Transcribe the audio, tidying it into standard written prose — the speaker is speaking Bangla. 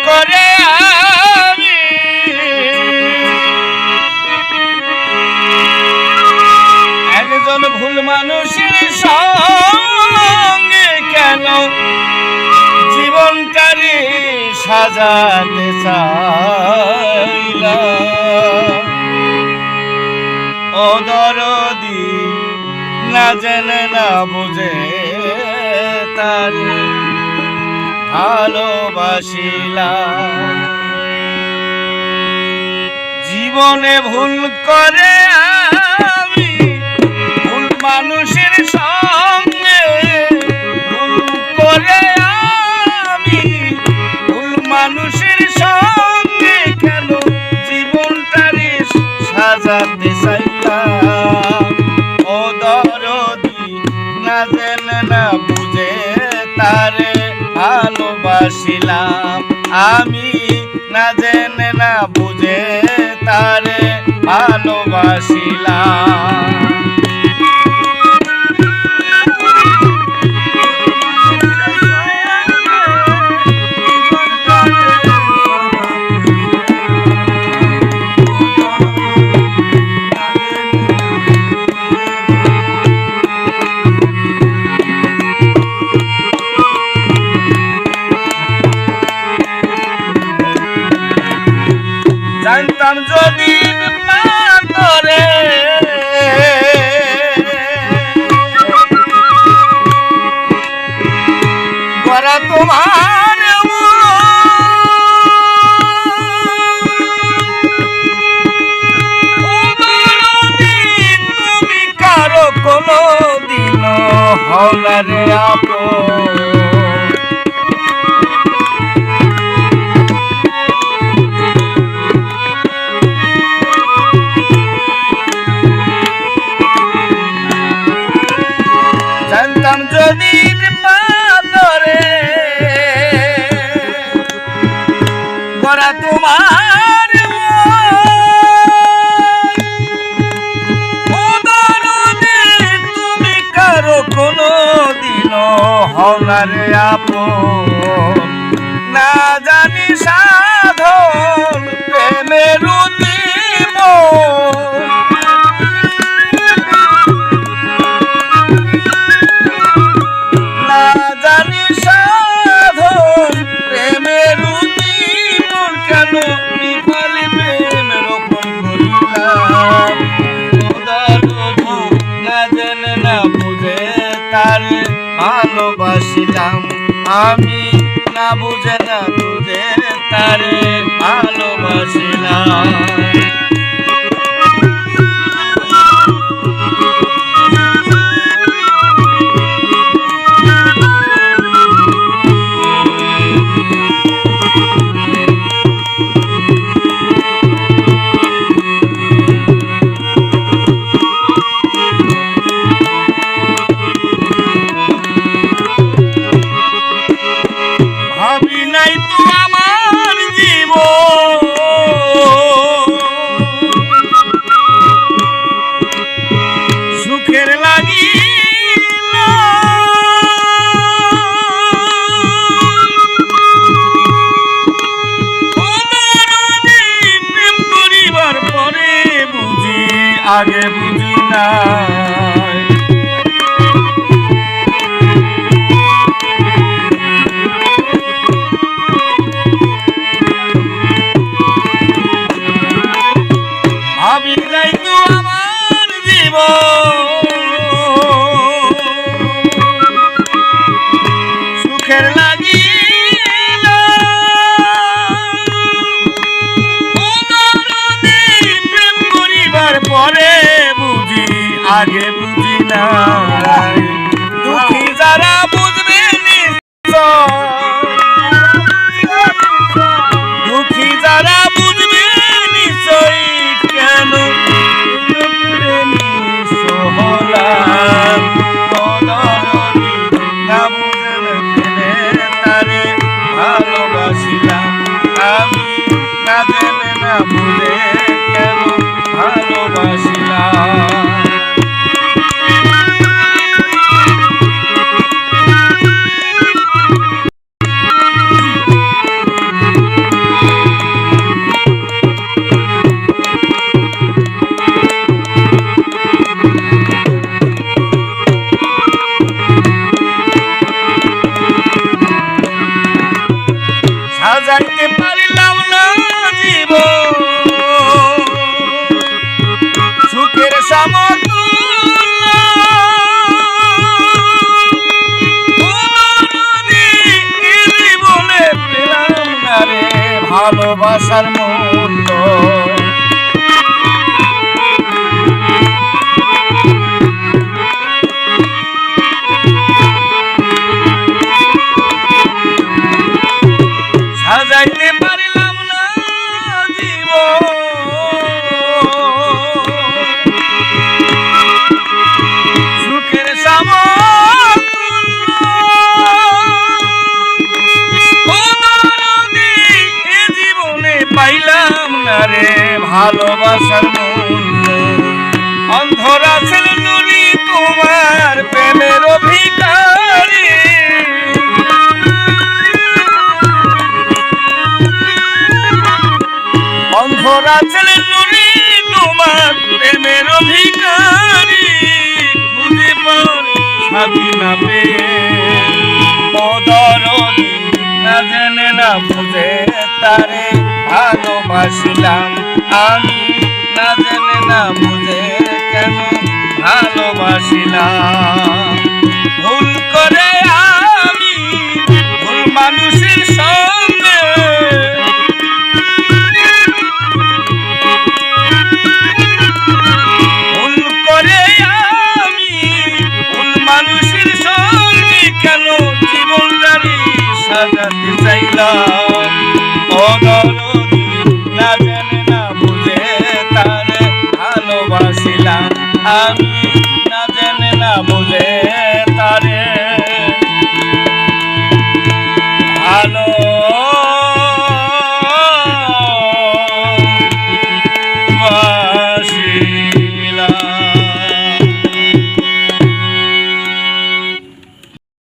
করে আমি একজন ভুল মানুষের সঙ্গে কেন জীবনটারে সাজাতে চাইলাম। ও দরদি না জেনে না বুঝে তারে ভালোবাসিলাম। জীবনে ভুল করে আমি ভুল মানুষের সঙ্গে ভুল করে আমি ভুল মানুষের সঙ্গে কেন জীবনটারে সাজাতে চাইলাম। ও দরদি না জেনে না বুঝে তারে ভালোবাসিলাম। আমি না জেনে না বুঝে তারে ভালোবাসিলাম। জানতাম যদি মা তোরে গড়া তোমার তুমি কারো কোনো দিন হও না রে আপন। জানতাম যদি মা তোরে গড়া তোমার তুমি কারো কোনো দিন হও না রে আপন। না জানি সাধন প্রেমের তারে ভালোবাসিলাম। আমি না বুঝে না বুঝে তারে ভালোবাসিলাম। সুখের লাগি প্রেম করিবার পরে বুঝি আগে বুঝি না। ভাবি নাই তো আমার জীবন সুখের লাগি প্রেম করিবার পরে বুঝি আগে বুঝি না। দুঃখী যারা বুঝবে দুঃখী যারা বুঝবে নিশ্চয় কেন সোহলাম। না বুঝে তারে ভালোবাসিলাম। আমি না জেনে না বুঝে কেন ভালোবাসিলাম। ভালোবাসার মূল্য। সাজাইতে পারিলাম না জীবন, সুখের জীবনে পাইলাম না রে ভালোবাসার মূল্য। অন্ধরা ছিল নুরি তোমার প্রেমের অভিকারী, অন্ধরা ছিল নুরি তোমার প্রেমের অভিকারী। খুঁজে পার সাথী না পেয়ে মদরদি না জেনে না বুঝে তারে ভালোবাসিলাম আমি, না জেনে না বুঝে কেন ভালোবাসিলাম। ভুল করে আমি ভুল মানুষের সঙ্গে, ভুল করে আমি ভুল মানুষের সঙ্গে কেন জীবনটারি সাজাতে চাইলাম। অদরদি না জেনে না বুঝে তারে ভালোবাসিলাম আমি,